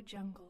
Jungle.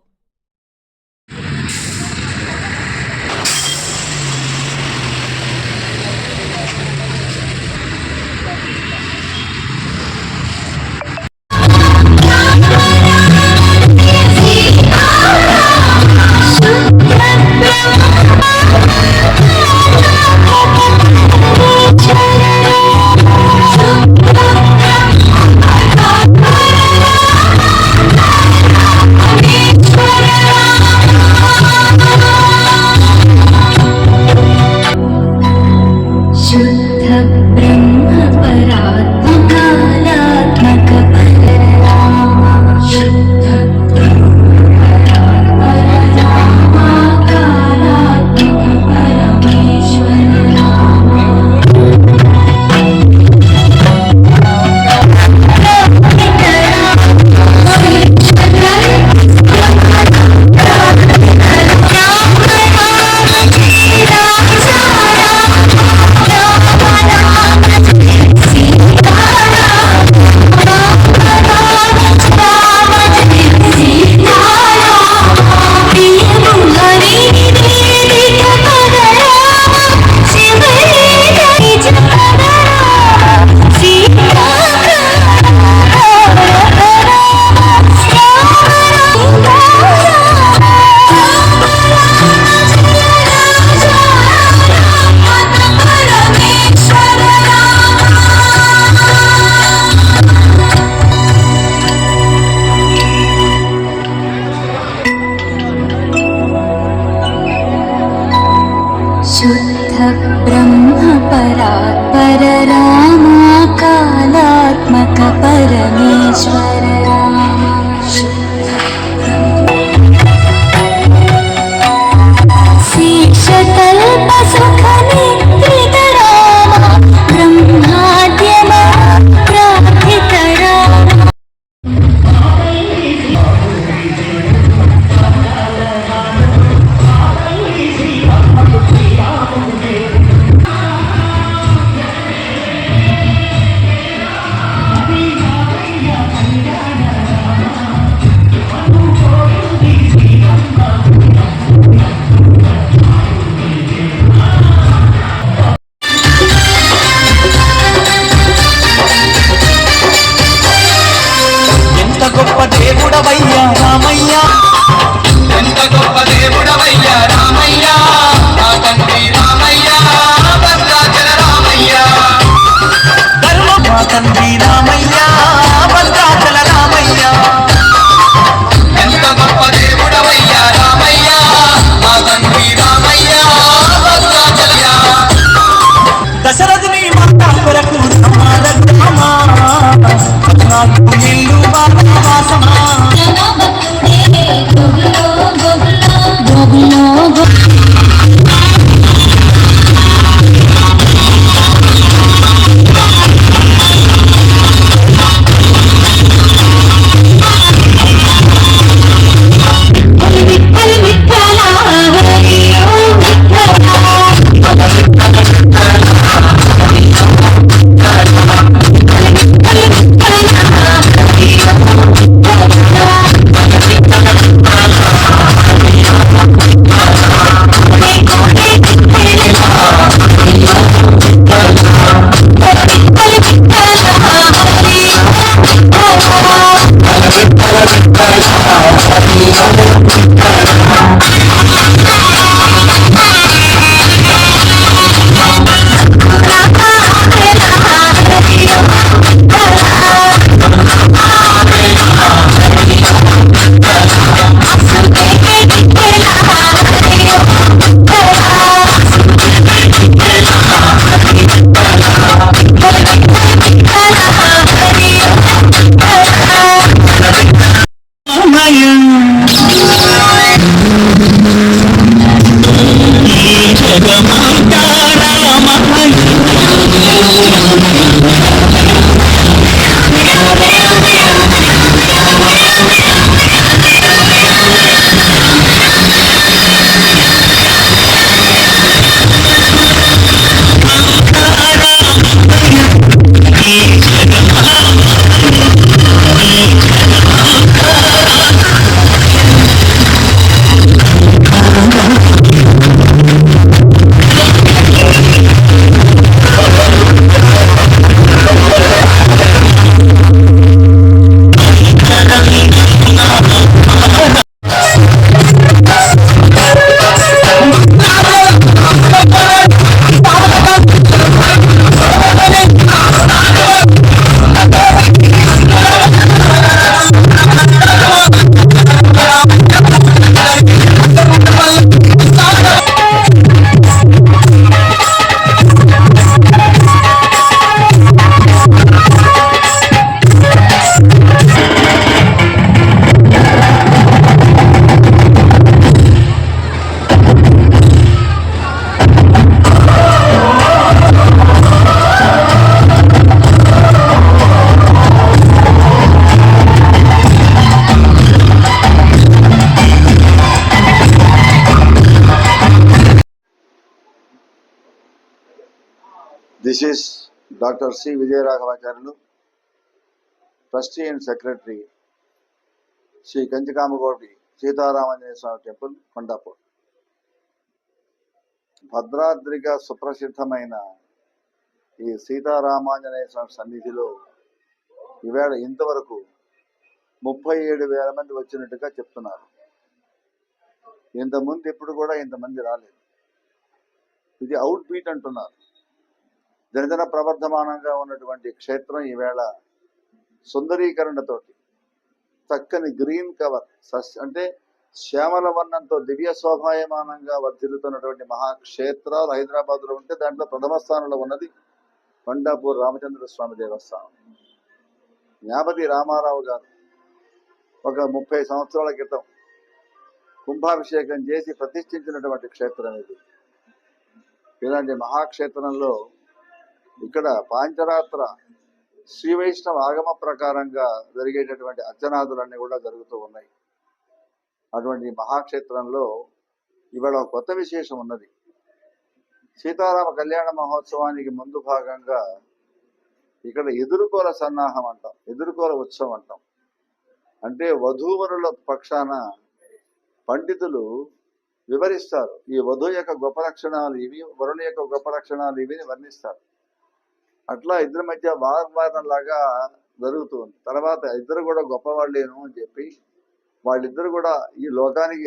शुद्ध ब्रह्म परात्पर रामा कालात्मक परमेश्वर रामा शीर्षकल्प सुख निद्रित Rama ब्रह्माद्यमा प्रार्थित Rama This is Dr. C. Vijayaraghavacharyalu, Trustee and Secretary, Sri Kanchikamakoti Sitaramanjaya Swami Temple, Kondapur. భద్రాద్రిగా సుప్రసిద్ధమైన ఈ సీతారామాంజనేయ స్వామి సన్నిధిలో ఈవేళ ఇంతవరకు 37,000 మంది వచ్చినట్టుగా చెప్తున్నారు. ఇంతకుముందు ఎప్పుడు కూడా ఇంతమంది రాలేదు. ఇది అవుట్ బీట్ అంటున్నారు. దినదిన ప్రవర్ధమానంగా ఉన్నటువంటి క్షేత్రం ఈవేళ సుందరీకరణతోటి చక్కని గ్రీన్ కవర్ అంటే శ్యామల వర్ణంతో దివ్య శోభాయమానంగా వర్ధిల్లుతున్నటువంటి మహాక్షేత్రాలు హైదరాబాద్లో ఉంటే దాంట్లో ప్రథమ స్థానంలో ఉన్నది కొండాపూర్ రామచంద్ర స్వామి దేవస్థానం. జ్ఞాపతి రామారావు గారు ఒక 30 సంవత్సరాల క్రితం కుంభాభిషేకం చేసి ప్రతిష్ఠించినటువంటి క్షేత్రం ఇది. ఇలాంటి మహాక్షేత్రంలో ఇక్కడ పాంచరాత్ర శ్రీ వైష్ణవ ఆగమ ప్రకారంగా జరిగేటటువంటి అర్చనాదులన్నీ కూడా జరుగుతూ ఉన్నాయి. అటువంటి మహాక్షేత్రంలో ఇవాళ ఒక కొత్త విశేషం ఉన్నది. సీతారామ కళ్యాణ మహోత్సవానికి ముందు భాగంగా ఇక్కడ ఎదుర్కోల సన్నాహం అంటాం, ఎదుర్కోల ఉత్సవం అంటాం. అంటే వధూవరుల పక్షాన పండితులు వివరిస్తారు. ఈ వధువు యొక్క గొప్ప లక్షణాలు ఇవి, వరుణి యొక్క గొప్ప లక్షణాలు ఇవి వర్ణిస్తారు. అట్లా ఇద్దరి మధ్య వాగ్వాదం లాగా జరుగుతుంది. తర్వాత ఇద్దరు కూడా గొప్పవాళ్ళేను అని చెప్పి వాళ్ళిద్దరు కూడా ఈ లోకానికి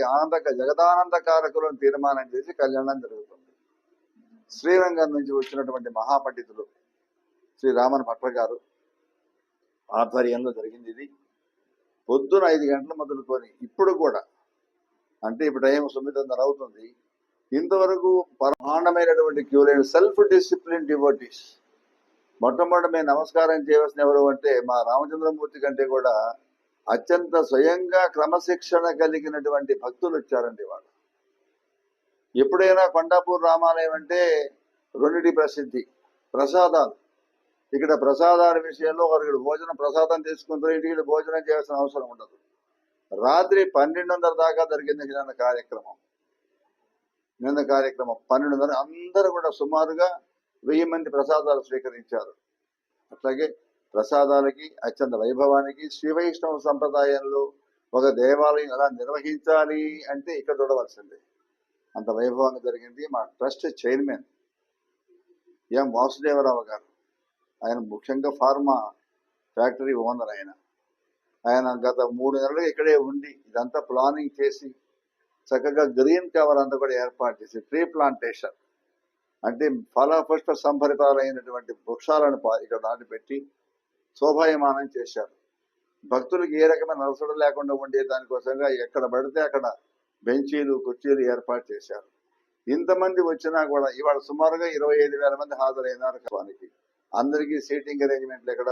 జగదానందకారకులను తీర్మానం చేసి కళ్యాణం జరుగుతుంది. శ్రీరంగం నుంచి వచ్చినటువంటి మహాపండితులు శ్రీ రామన్ భట్ల గారు ఆధ్వర్యంలో జరిగింది. ఇది పొద్దున 5 గంటల మొదలుకొని ఇప్పుడు కూడా, అంటే ఇప్పుడు టైం 9:30 అవుతుంది, ఇంతవరకు బ్రహ్మాండమైనటువంటి queue line. Self discipline devotees. మొట్టమొదటి మేము నమస్కారం చేయవలసిన ఎవరు అంటే మా రామచంద్రమూర్తి కంటే కూడా అత్యంత స్వయంగా క్రమశిక్షణ కలిగినటువంటి భక్తులు వచ్చారండి వాళ్ళు. ఎప్పుడైనా కొండాపూర్ రామాలయం అంటే రెండిటి ప్రసిద్ధి, ప్రసాదాలు. ఇక్కడ ప్రసాదాల విషయంలో ఒకరికి భోజనం ప్రసాదం తీసుకుంటారు, ఇంటికి భోజనం చేయాల్సిన అవసరం ఉండదు. రాత్రి 12:30 దాకా జరిగింది నిన్న కార్యక్రమం. 12:30 అందరూ కూడా సుమారుగా 1000 మంది ప్రసాదాలు స్వీకరించారు. అట్లాగే ప్రసాదాలకి అత్యంత వైభవానికి శ్రీ వైష్ణవ సంప్రదాయంలో ఒక దేవాలయం ఎలా నిర్వహించాలి అంటే ఇక్కడ చూడవలసిందే. అంత వైభవంగా జరిగింది. మా ట్రస్ట్ చైర్మన్ ఎం వాసుదేవరావు గారు, ఆయన ముఖ్యంగా ఫార్మా ఫ్యాక్టరీ ఓనర్. ఆయన గత 3 నెలలు ఇక్కడే ఉండి ఇదంతా ప్లానింగ్ చేసి చక్కగా గ్రీన్ కవర్ అంతా కూడా ఏర్పాటు చేసి ట్రీ ప్లాంటేషన్ అంటే ఫలపుష్ప సంభరితాలైనటువంటి వృక్షాలను ఇక్కడ నాటిపెట్టి శోభాయమానం చేశారు. భక్తులకు ఏ రకమైన నలసడ లేకుండా ఉండే దానికోసంగా ఎక్కడ పడితే అక్కడ బెంచీలు కుర్చీలు ఏర్పాటు చేశారు. ఇంతమంది వచ్చినా కూడా ఇవాళ సుమారుగా 25,000 మంది హాజరైనారు. కావానికి అందరికీ సీటింగ్ అరేంజ్మెంట్లు ఎక్కడ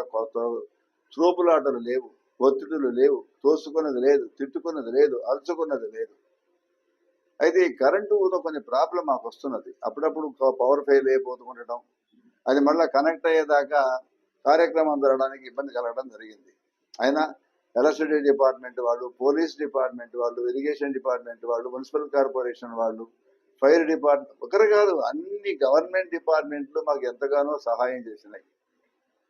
త్రోపులాటలు లేవు, ఒత్తిడులు లేవు, తోసుకున్నది లేదు, తిట్టుకున్నది లేదు, అరుచుకున్నది లేదు. అయితే ఈ కరెంటుతో కొన్ని ప్రాబ్లం మాకు వస్తున్నది. అప్పుడప్పుడు పవర్ ఫెయిల్ అయిపోతుండటం, అది మళ్ళీ కనెక్ట్ అయ్యేదాకా కార్యక్రమం జరగడానికి ఇబ్బంది కలగడం జరిగింది. అయినా ఎలక్ట్రిసిటీ డిపార్ట్మెంట్ వాళ్ళు, పోలీస్ డిపార్ట్మెంట్ వాళ్ళు, ఇరిగేషన్ డిపార్ట్మెంట్ వాళ్ళు, మున్సిపల్ కార్పొరేషన్ వాళ్ళు, ఫైర్ డిపార్ట్మెంట్, ఒకరు కాదు అన్ని గవర్నమెంట్ డిపార్ట్మెంట్లు మాకు ఎంతగానో సహాయం చేసినాయి.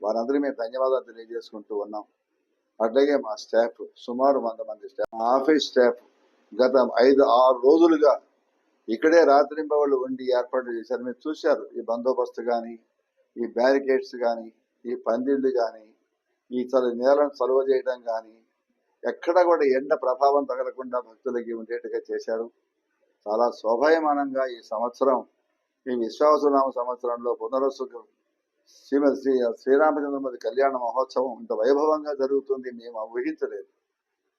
వారందరికీ మేము ధన్యవాదాలు తెలియజేసుకుంటూ ఉన్నాం. అట్లాగే మా స్టాఫ్ సుమారు 100 మంది స్టాఫ్, ఆఫీస్ స్టాఫ్ గత 5-6 రోజులుగా ఇక్కడే రాత్రింబవళ్ళు ఉండి ఏర్పాటు చేశారు. మీరు చూశారు ఈ బందోబస్తు కానీ, ఈ బ్యారికేడ్స్ కానీ, ఈ పందిళ్ళు కానీ, ఈ నేలను చలువ చేయడం కానీ, ఎక్కడ కూడా ఎండ ప్రభావం తగలకుండా భక్తులకి ఉండేట్టుగా చేశారు. చాలా శోభాయమానంగా ఈ సంవత్సరం, ఈ విశ్వాసనామ సంవత్సరంలో పునరసు శ్రీమతి శ్రీరామచంద్రమూర్తి కళ్యాణ మహోత్సవం ఇంత వైభవంగా జరుగుతుంది మేము ఊహించలేదు.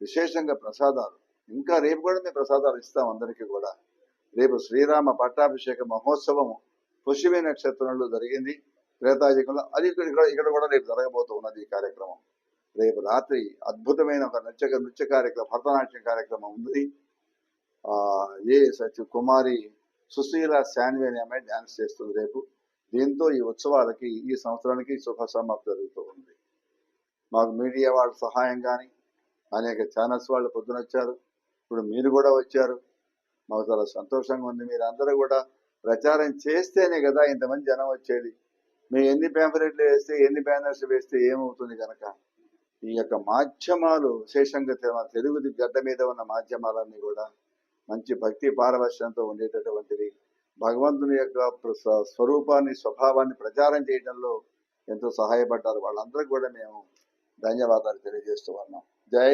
విశేషంగా ప్రసాదాలు, ఇంకా రేపు కూడా మేము ప్రసాదాలు ఇస్తాం అందరికీ కూడా. రేపు శ్రీరామ పట్టాభిషేక మహోత్సవం పుష్యమి నక్షత్రంలో జరిగింది త్రేతాయుగంలో. అది ఇక్కడ కూడా రేపు జరగబోతూ ఉన్నది. ఈ కార్యక్రమం రేపు రాత్రి అద్భుతమైన ఒక నృత్య కార్యక్రమం, భరతనాట్యం కార్యక్రమం ఉంది. కుమారి సుశీల శాన్వి అనే అమ్మాయి డ్యాన్స్ చేస్తుంది రేపు. దీంతో ఈ ఉత్సవాలకి ఈ సంవత్సరానికి శుభ సమాప్తి జరుగుతూ ఉంది. మాకు మీడియా వాళ్ళ సహాయం కానీ, అనేక ఛానల్స్ వాళ్ళు పొద్దునొచ్చారు, ఇప్పుడు మీరు కూడా వచ్చారు. మాకు చాలా సంతోషంగా ఉంది. మీరందరూ కూడా ప్రచారం చేస్తేనే కదా ఇంతమంది జనం వచ్చేది. మేము ఎన్ని ప్యాంఫలెట్లు వేస్తే ఎన్ని బ్యానర్స్ వేస్తే ఏమవుతుంది కనుక ఈ యొక్క మాధ్యమాలు విశేషంగా తెలుగు గడ్డ మీద ఉన్న మాధ్యమాలన్నీ కూడా మంచి భక్తి పారవశ్యంతో ఉండేటటువంటిది. భగవంతుని యొక్క స్వరూపాన్ని స్వభావాన్ని ప్రచారం చేయడంలో ఎంతో సహాయపడ్డారు. వాళ్ళందరికీ కూడా మేము ధన్యవాదాలు తెలియజేస్తూ ఉన్నాం. జై